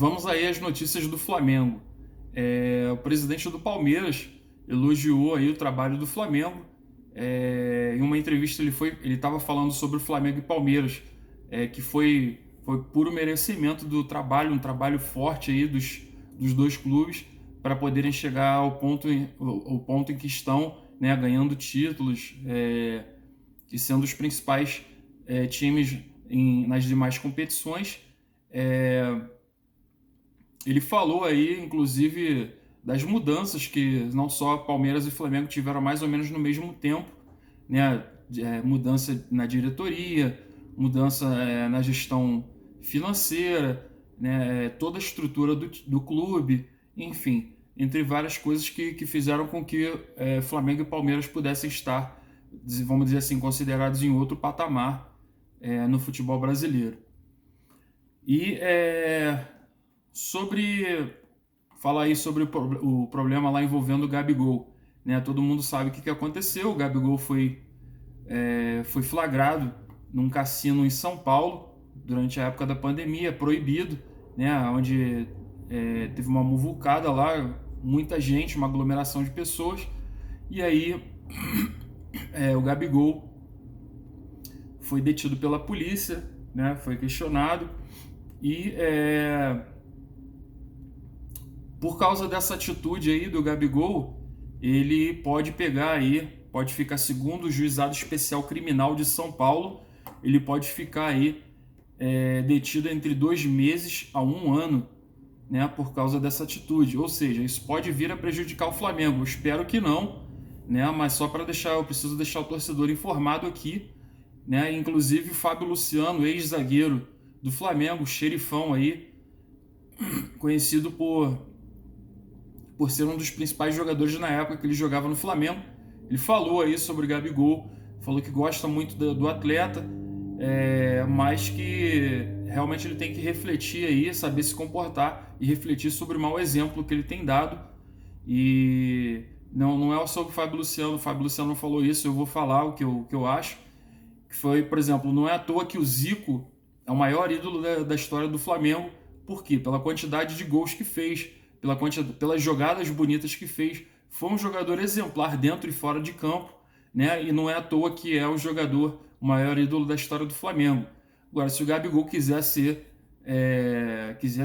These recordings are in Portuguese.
vamos aí às notícias do Flamengo. O presidente do Palmeiras elogiou aí o trabalho do Flamengo. Em uma entrevista ele estava falando sobre o Flamengo e Palmeiras, que foi puro merecimento do trabalho, um trabalho forte aí dos dois clubes para poderem chegar ao ponto em que estão, né, ganhando títulos e sendo os principais times nas demais competições. Ele falou aí, inclusive, das mudanças que não só Palmeiras e Flamengo tiveram mais ou menos no mesmo tempo, né? Mudança na diretoria, mudança na gestão financeira, né? Toda a estrutura do clube, enfim, entre várias coisas que fizeram com que Flamengo e Palmeiras pudessem estar, vamos dizer assim, considerados em outro patamar no futebol brasileiro. E falar aí sobre o problema lá envolvendo o Gabigol, né? Todo mundo sabe o que aconteceu. O Gabigol foi flagrado num cassino em São Paulo durante a época da pandemia, proibido, né? Onde teve uma muvucada lá, muita gente, uma aglomeração de pessoas. E aí o Gabigol foi detido pela polícia, né? Foi questionado e por causa dessa atitude aí do Gabigol, ele pode ficar, segundo o Juizado Especial Criminal de São Paulo, ele pode ficar aí detido entre 2 meses a 1 ano, né, por causa dessa atitude. Ou seja, isso pode vir a prejudicar o Flamengo. Eu espero que não, né, mas só para eu preciso deixar o torcedor informado aqui, né, inclusive o Fábio Luciano, ex-zagueiro do Flamengo, xerifão aí, conhecido por ser um dos principais jogadores na época que ele jogava no Flamengo. Ele falou aí sobre o Gabigol, falou que gosta muito do atleta, mas que realmente ele tem que refletir aí, saber se comportar e refletir sobre o mau exemplo que ele tem dado. E não é só o Fábio Luciano falou isso, eu vou falar o que eu acho. Que foi, por exemplo, não é à toa que o Zico é o maior ídolo da história do Flamengo. Por quê? Pela quantidade de gols que fez, pelas jogadas bonitas que fez. Foi um jogador exemplar dentro e fora de campo, né? E não é à toa que é o maior ídolo da história do Flamengo. Agora, se o Gabigol quiser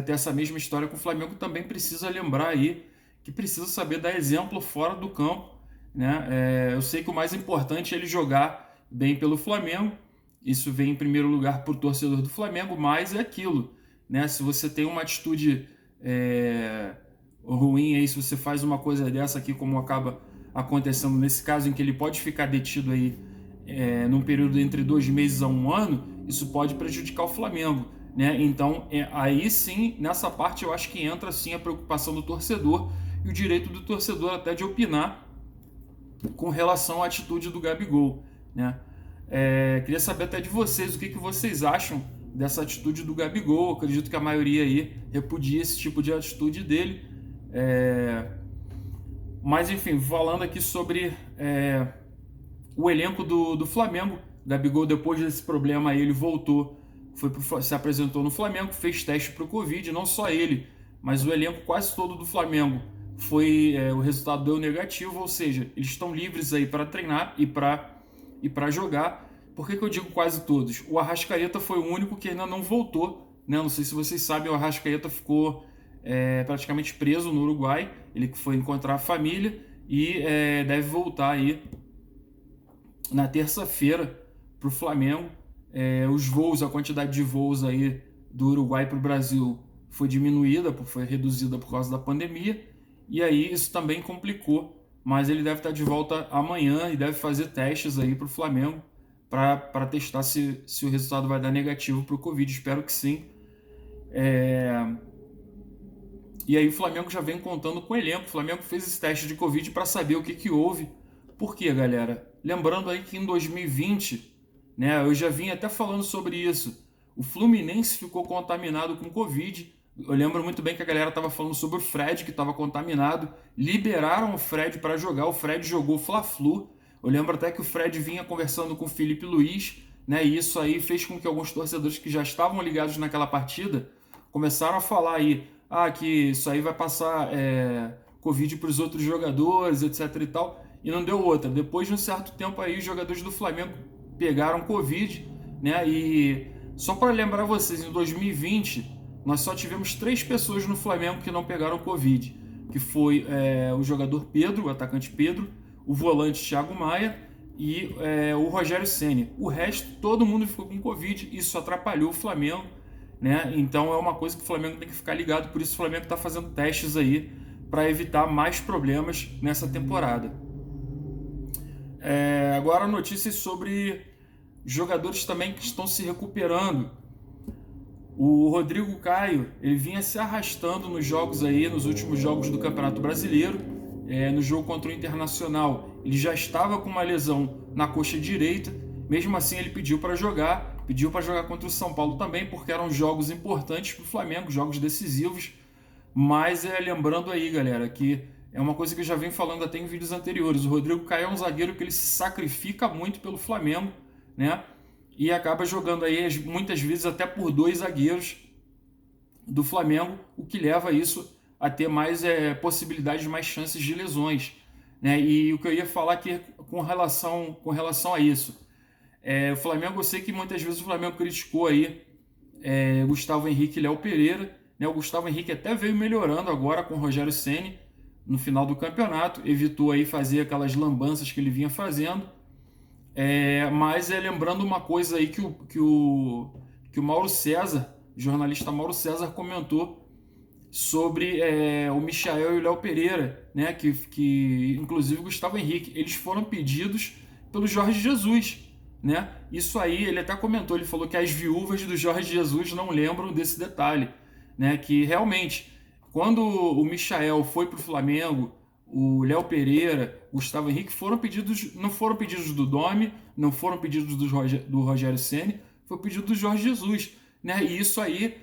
ter essa mesma história com o Flamengo, também precisa lembrar aí que precisa saber dar exemplo fora do campo, né? Eu sei que o mais importante é ele jogar bem pelo Flamengo. Isso vem em primeiro lugar para o torcedor do Flamengo, mas é aquilo, né? Se você tem uma atitude ruim aí, se você faz uma coisa dessa aqui, como acaba acontecendo nesse caso, em que ele pode ficar detido aí num período entre 2 meses a 1 ano, isso pode prejudicar o Flamengo, né? Então aí sim, nessa parte eu acho que entra sim a preocupação do torcedor e o direito do torcedor até de opinar com relação à atitude do Gabigol, né? Queria saber até de vocês o que vocês acham dessa atitude do Gabigol. Eu acredito que a maioria aí repudia esse tipo de atitude dele. Mas enfim, falando aqui sobre o elenco do Flamengo. Gabigol, depois desse problema aí, ele voltou, se apresentou no Flamengo, fez teste para o Covid. Não só ele, mas o elenco quase todo do Flamengo o resultado deu negativo, ou seja, eles estão livres aí para treinar e para jogar. Por que eu digo quase todos? O Arrascaeta foi o único que ainda não voltou, né? Não sei se vocês sabem, o Arrascaeta ficou praticamente preso no Uruguai. Ele foi encontrar a família e deve voltar aí na terça-feira para o Flamengo. A quantidade de voos aí do Uruguai para o Brasil foi reduzida por causa da pandemia, e aí isso também complicou, mas ele deve estar de volta amanhã e deve fazer testes aí para o Flamengo para testar se o resultado vai dar negativo para o Covid. Espero que sim. E aí o Flamengo já vem contando com o elenco. O Flamengo fez esse teste de Covid para saber o que houve. Por quê, galera? Lembrando aí que em 2020, né, eu já vim até falando sobre isso, o Fluminense ficou contaminado com Covid. Eu lembro muito bem que a galera estava falando sobre o Fred, que estava contaminado. Liberaram o Fred para jogar. O Fred jogou Fla-Flu. Eu lembro até que o Fred vinha conversando com o Felipe Luiz, né, e isso aí fez com que alguns torcedores que já estavam ligados naquela partida começaram a falar aí, que isso aí vai passar Covid para os outros jogadores, etc e tal, e não deu outra. Depois de um certo tempo aí, os jogadores do Flamengo pegaram Covid, né? E só para lembrar vocês, em 2020, nós só tivemos 3 pessoas no Flamengo que não pegaram Covid, que foi o jogador Pedro, o atacante Pedro, o volante Thiago Maia e o Rogério Ceni. O resto, todo mundo ficou com Covid, isso atrapalhou o Flamengo, né? Então é uma coisa que o Flamengo tem que ficar ligado, por isso o Flamengo está fazendo testes aí para evitar mais problemas nessa temporada. Agora notícias sobre jogadores também que estão se recuperando. O Rodrigo Caio, ele vinha se arrastando nos jogos aí, nos últimos jogos do Campeonato Brasileiro. No jogo contra o Internacional, ele já estava com uma lesão na coxa direita. Mesmo assim, ele pediu para jogar contra o São Paulo também, porque eram jogos importantes para o Flamengo, jogos decisivos. Mas lembrando aí, galera, que é uma coisa que eu já venho falando até em vídeos anteriores. O Rodrigo Caio é um zagueiro que ele se sacrifica muito pelo Flamengo, né? E acaba jogando aí muitas vezes até por 2 zagueiros do Flamengo, o que leva isso a ter mais possibilidades, mais chances de lesões, né? E o que eu ia falar aqui com relação a isso, o Flamengo, eu sei que muitas vezes o Flamengo criticou aí Gustavo Henrique e Léo Pereira, né? O Gustavo Henrique até veio melhorando agora com o Rogério Ceni no final do campeonato, evitou aí fazer aquelas lambanças que ele vinha fazendo, mas lembrando uma coisa aí que o Mauro César, o jornalista Mauro César, comentou sobre o Michael e o Léo Pereira, né? Que inclusive o Gustavo Henrique, eles foram pedidos pelo Jorge Jesus, né? Isso aí, ele até comentou, ele falou que as viúvas do Jorge Jesus não lembram desse detalhe, né? Que realmente, quando o Michael foi para o Flamengo, o Léo Pereira, o Gustavo Henrique não foram pedidos do Domi, não foram pedidos do Rogério Ceni, foi pedido do Jorge Jesus, né? E isso aí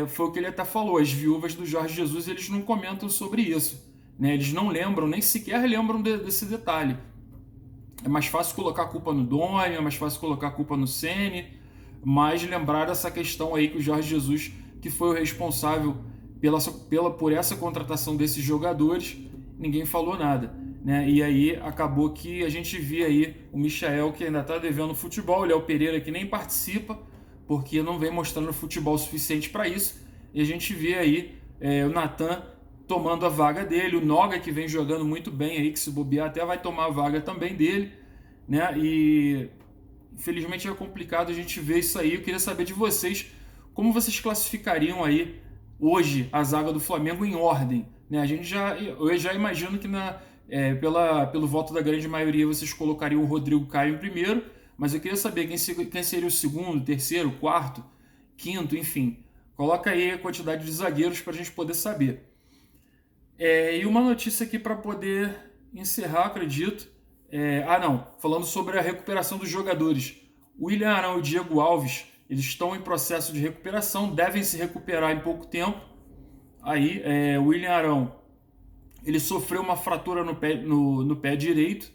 foi o que ele até falou, as viúvas do Jorge Jesus, eles não comentam sobre isso, né? Eles não lembram, nem sequer lembram desse detalhe. É mais fácil colocar a culpa no Domi, é mais fácil colocar a culpa no Ceni, mas lembrar essa questão aí que o Jorge Jesus, que foi o responsável por essa contratação desses jogadores, ninguém falou nada, né? E aí acabou que a gente via aí o Michael, que ainda está devendo futebol, o Léo Pereira, que nem participa, porque não vem mostrando futebol suficiente para isso, e a gente vê aí o Natan tomando a vaga dele, o Noga, que vem jogando muito bem aí, que se bobear até vai tomar a vaga também dele, né? E infelizmente é complicado a gente ver isso aí. Eu queria saber de vocês, como vocês classificariam aí hoje a zaga do Flamengo em ordem, né? Eu já imagino que pelo voto da grande maioria vocês colocariam o Rodrigo Caio em primeiro, mas eu queria saber quem seria o segundo, terceiro, quarto, quinto, enfim. Coloca aí a quantidade de zagueiros para a gente poder saber. E uma notícia aqui para poder encerrar, acredito. Falando sobre a recuperação dos jogadores. O William Arão e o Diego Alves, eles estão em processo de recuperação, devem se recuperar em pouco tempo. Aí, o William Arão, ele sofreu uma fratura no pé direito,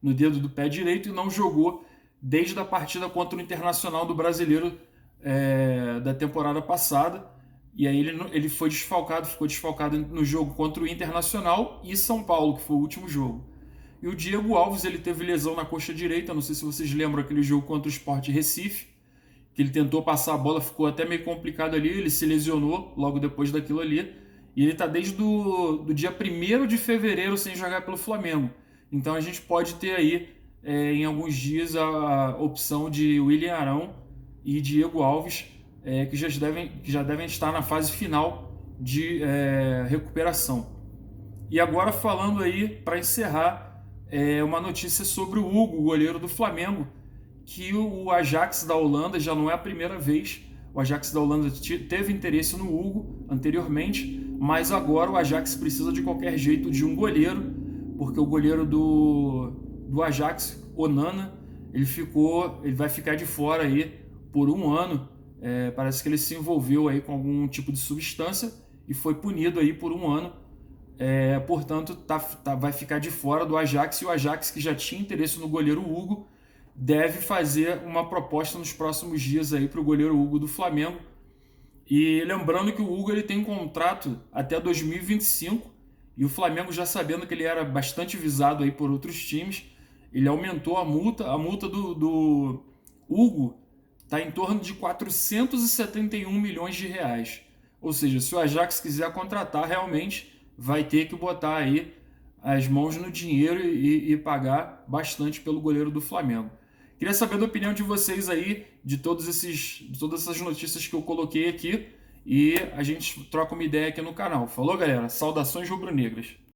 no dedo do pé direito, e não jogou desde a partida contra o Internacional do Brasileiro da temporada passada. E aí ele ficou desfalcado no jogo contra o Internacional e São Paulo, que foi o último jogo. E o Diego Alves, ele teve lesão na coxa direita, não sei se vocês lembram aquele jogo contra o Sport Recife, que ele tentou passar a bola, ficou até meio complicado ali, ele se lesionou logo depois daquilo ali, e ele está desde do dia 1º de fevereiro sem jogar pelo Flamengo. Então a gente pode ter aí, em alguns dias, a opção de William Arão e Diego Alves, que já devem estar na fase final de recuperação. E agora falando aí, para encerrar, uma notícia sobre o Hugo, o goleiro do Flamengo, que o Ajax da Holanda, já não é a primeira vez, o Ajax da Holanda teve interesse no Hugo anteriormente, mas agora o Ajax precisa de qualquer jeito de um goleiro, porque o goleiro do Ajax, Onana, ele vai ficar de fora aí por 1 ano. Parece que ele se envolveu aí com algum tipo de substância e foi punido aí por 1 ano. Portanto, vai ficar de fora do Ajax, e o Ajax, que já tinha interesse no goleiro Hugo, deve fazer uma proposta nos próximos dias aí para o goleiro Hugo do Flamengo. E lembrando que o Hugo ele tem um contrato até 2025 e o Flamengo, já sabendo que ele era bastante visado aí por outros times, ele aumentou a multa. A multa do Hugo está em torno de 471 milhões de reais. Ou seja, se o Ajax quiser contratar, realmente vai ter que botar aí as mãos no dinheiro e pagar bastante pelo goleiro do Flamengo. Queria saber da opinião de vocês aí, de todas essas notícias que eu coloquei aqui, e a gente troca uma ideia aqui no canal. Falou, galera? Saudações rubro-negras.